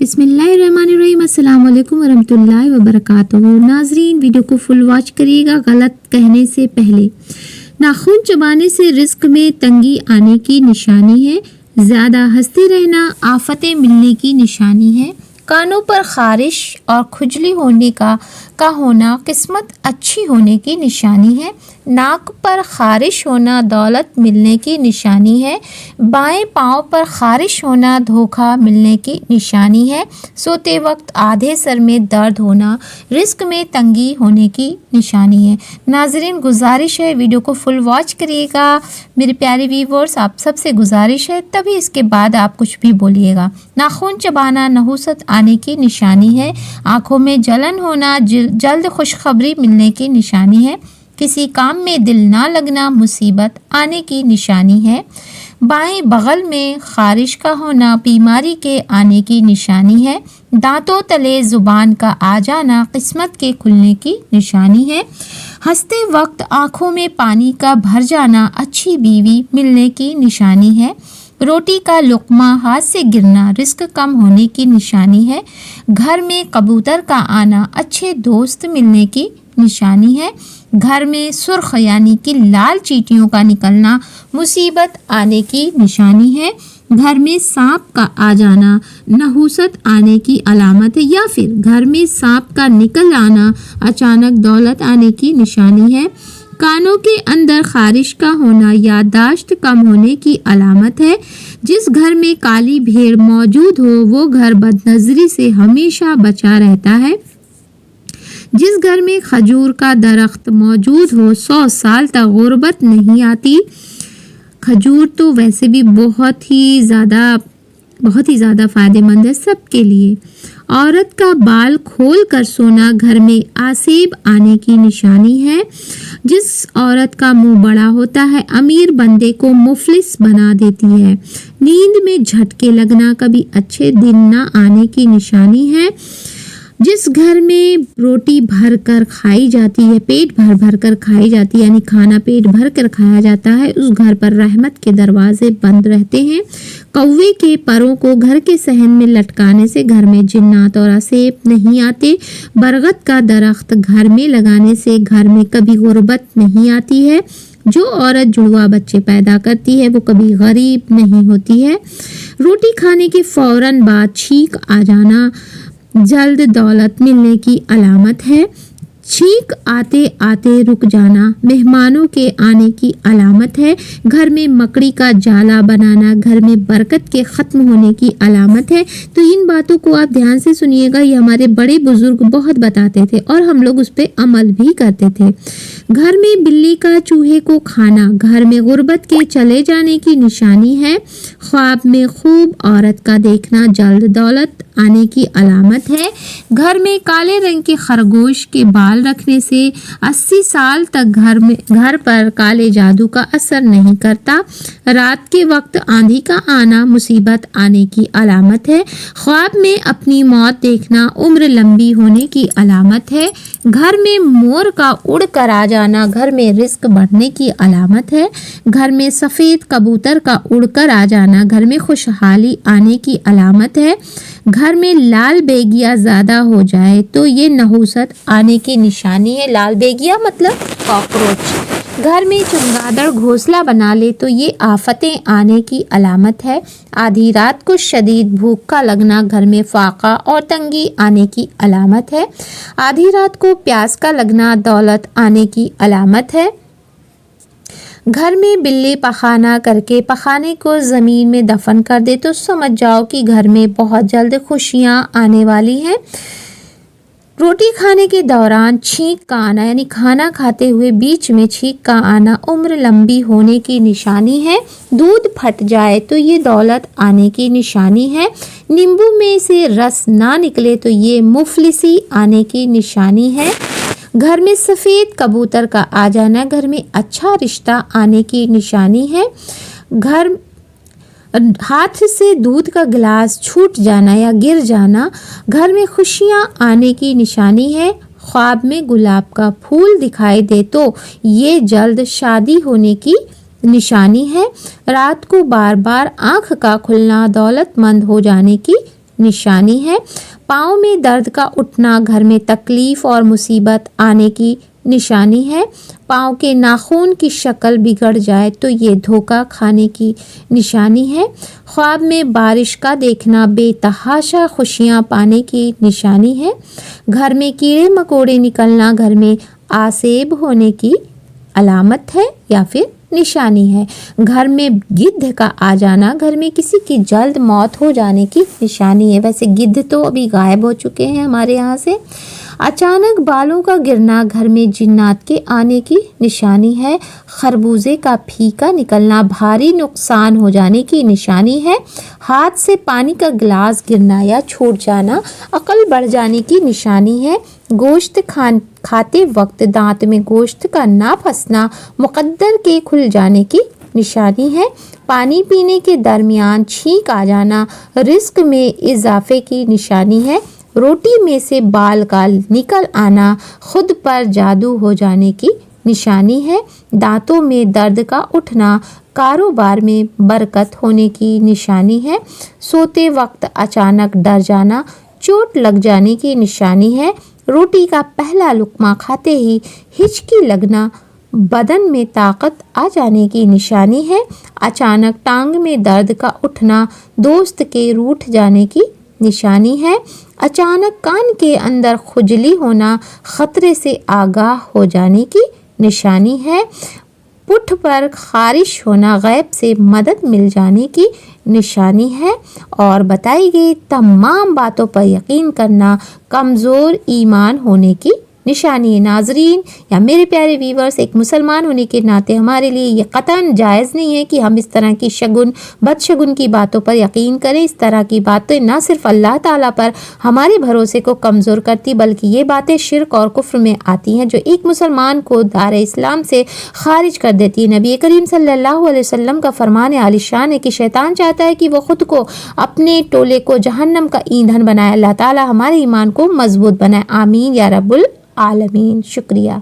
बिस्मिल्लाहिर्रहमानिर्रहीम, अस्सलाम वालेकुम वरहमतुल्लाहि वबरकातुहू। नाजरीन, वीडियो को फुल वॉच करिएगा। गलत कहने से पहले, नाखून चबाने से रिस्क में तंगी आने की निशानी है। ज़्यादा हंसते रहना आफतें मिलने की निशानी है। कानों पर खारिश और खुजली होने का होना किस्मत अच्छी होने की निशानी है। नाक पर खारिश होना दौलत मिलने की निशानी है। बाएं पाँव पर खारिश होना धोखा मिलने की निशानी है। सोते वक्त आधे सर में दर्द होना रिस्क में तंगी होने की निशानी है। नाजरीन, गुजारिश है वीडियो को फुल वॉच करिएगा। मेरे प्यारे व्यूअर्स, आप सबसे गुजारिश है, तभी इसके बाद आप कुछ भी बोलिएगा। नाखून चबाना नहुसत आने की निशानी है। आँखों में जलन होना जल्द खुशखबरी मिलने की निशानी है। किसी काम में दिल ना लगना मुसीबत आने की निशानी है। बाएं बगल में खारिश का होना बीमारी के आने की निशानी है। दांतों तले ज़ुबान का आ जाना किस्मत के खुलने की निशानी है। हंसते वक्त आँखों में पानी का भर जाना अच्छी बीवी मिलने की निशानी है। रोटी का लुक़मा हाथ से गिरना रिस्क कम होने की निशानी है। घर में कबूतर का आना अच्छे दोस्त मिलने की निशानी है। घर में सुर्ख यानी कि लाल चींटियों का निकलना मुसीबत आने की निशानी है। घर में सांप का आ जाना नहुसत आने की अलामत है, या फिर घर में सांप का निकल आना अचानक दौलत आने की निशानी है। कानों के अंदर खारिश का होना याददाश्त कम होने की अलामत है। जिस घर में काली भेड़ मौजूद हो वो घर बदनजरी से हमेशा बचा रहता है। जिस घर में खजूर का दरख्त मौजूद हो 100 साल तक गुर्बत नहीं आती। खजूर तो वैसे भी बहुत ही ज़्यादा फ़ायदेमंद है सबके लिए। औरत का बाल खोल कर सोना घर में आसेब आने की निशानी है। जिस औरत का मुंह बड़ा होता है अमीर बंदे को मुफलिस बना देती है। नींद में झटके लगना कभी अच्छे दिन ना आने की निशानी है। जिस घर में रोटी भर कर खाई जाती है, पेट भर भर कर खाई जाती है, यानी खाना पेट भर कर खाया जाता है, उस घर पर रहमत के दरवाजे बंद रहते हैं। कौवे के परों को घर के सहन में लटकाने से घर में जिन्नात और असेब नहीं आते। बरगद का दरख्त घर में लगाने से घर में कभी गुर्बत नहीं आती है। जो औरत जुड़वा बच्चे पैदा करती है वो कभी गरीब नहीं होती है। रोटी खाने के फौरन बाद छींक आ जाना जल्द दौलत मिलने की अलामत है। छींक आते आते रुक जाना मेहमानों के आने की अलामत है। घर में मकड़ी का जाला बनाना घर में बरकत के ख़त्म होने की अलामत है। तो इन बातों को आप ध्यान से सुनिएगा, ये हमारे बड़े बुजुर्ग बहुत बताते थे और हम लोग उस पर अमल भी करते थे। घर में बिल्ली का चूहे को खाना घर में गुर्बत के चले जाने की निशानी है। ख्वाब में खूब औरत का देखना जल्द दौलत आने की अलामत है। घर में काले रंग के खरगोश के बाल रखने से 80 साल तक घर पर काले जादू का असर नहीं करता। रात के वक्त आंधी का आना मुसीबत आने की अलामत है। ख्वाब में अपनी मौत देखना उम्र लंबी होने की अलामत है। घर में मोर का उड़ कर आ जाना घर में रिस्क बढ़ने की अलामत है। घर में सफ़ेद कबूतर का उड़ कर आ जाना घर में खुशहाली आने की अलामत है। घर में लाल बेगिया ज़्यादा हो जाए तो ये नहुसत आने की निशानी है। लाल बेगिया मतलब कॉकरोच। घर में चमगादड़ घोंसला बना ले तो ये आफतें आने की अलामत है। आधी रात को शदीद भूख का लगना घर में फाका और तंगी आने की अलामत है। आधी रात को प्यास का लगना दौलत आने की अलामत है। घर में बिल्ली पखाना करके पखाने को ज़मीन में दफन कर दे तो समझ जाओ कि घर में बहुत जल्द खुशियाँ आने वाली हैं। रोटी खाने के दौरान छींक का आना यानी खाना खाते हुए बीच में छींक का आना उम्र लंबी होने की निशानी है। दूध फट जाए तो ये दौलत आने की निशानी है। नींबू में से रस ना निकले तो ये मुफलिसी आने की निशानी है। घर में सफ़ेद कबूतर का आ जाना घर में अच्छा रिश्ता आने की निशानी है। हाथ से दूध का गिलास छूट जाना या गिर जाना घर में खुशियाँ आने की निशानी है। ख्वाब में गुलाब का फूल दिखाई दे तो ये जल्द शादी होने की निशानी है। रात को बार बार आँख का खुलना दौलतमंद हो जाने की निशानी है। पाँव में दर्द का उठना घर में तकलीफ़ और मुसीबत आने की निशानी है। पाँव के नाखून की शक्ल बिगड़ जाए तो ये धोखा खाने की निशानी है। ख्वाब में बारिश का देखना बेतहाशा खुशियाँ पाने की निशानी है। घर में कीड़े मकोड़े निकलना घर में आसेब होने की अलामत है या फिर निशानी है। घर में गिद्ध का आ जाना घर में किसी की जल्द मौत हो जाने की निशानी है। वैसे गिद्ध तो अभी गायब हो चुके हैं हमारे यहाँ से। अचानक बालों का गिरना घर में जिन्नात के आने की निशानी है। खरबूजे का फीका निकलना भारी नुकसान हो जाने की निशानी है। हाथ से पानी का गिलास गिरना या छूट जाना अकल बढ़ जाने की निशानी है। गोश्त खाते वक्त दांत में गोश्त का ना फंसना मुकद्दर के खुल जाने की निशानी है। पानी पीने के दरमियान छींक आ जाना रिस्क में इजाफे की निशानी है। रोटी में से बाल का निकल आना खुद पर जादू हो जाने की निशानी है। दांतों में दर्द का उठना कारोबार में बरकत होने की निशानी है। सोते वक्त अचानक डर जाना चोट लग जाने की निशानी है। रोटी का पहला लुक़मा खाते ही हिचकी लगना बदन में ताकत आ जाने की निशानी है। अचानक टांग में दर्द का उठना दोस्त के रूठ जाने की निशानी है। अचानक कान के अंदर खुजली होना खतरे से आगाह हो जाने की निशानी है। पुठ पर खारिश होना गैब से मदद मिल जाने की निशानी है। और बताई गई तमाम बातों पर यकीन करना कमज़ोर ईमान होने की निशानी है। नाजरीन या मेरे प्यारे व्यूवर्स, एक मुसलमान होने के नाते हमारे लिए ये कतन जायज़ नहीं है कि हम इस तरह की शगुन बदशगुन की बातों पर यकीन करें। इस तरह की बातें ना सिर्फ अल्लाह ताला पर हमारे भरोसे को कमज़ोर करती बल्कि ये बातें शिर्क और कुफ्र में आती हैं जो एक मुसलमान को दार इस्लाम से खारिज कर देती है। नबी करीम सल्लल्लाहु अलैहि वसल्लम का फरमान आलिशान है कि शैतान चाहता है कि वो ख़ुद को अपने टोले को जहन्नम का ईंधन बनाए। अल्लाह ताला हमारे ईमान को मजबूत बनाए। आमीन या रब्बुल आलमीन। शुक्रिया।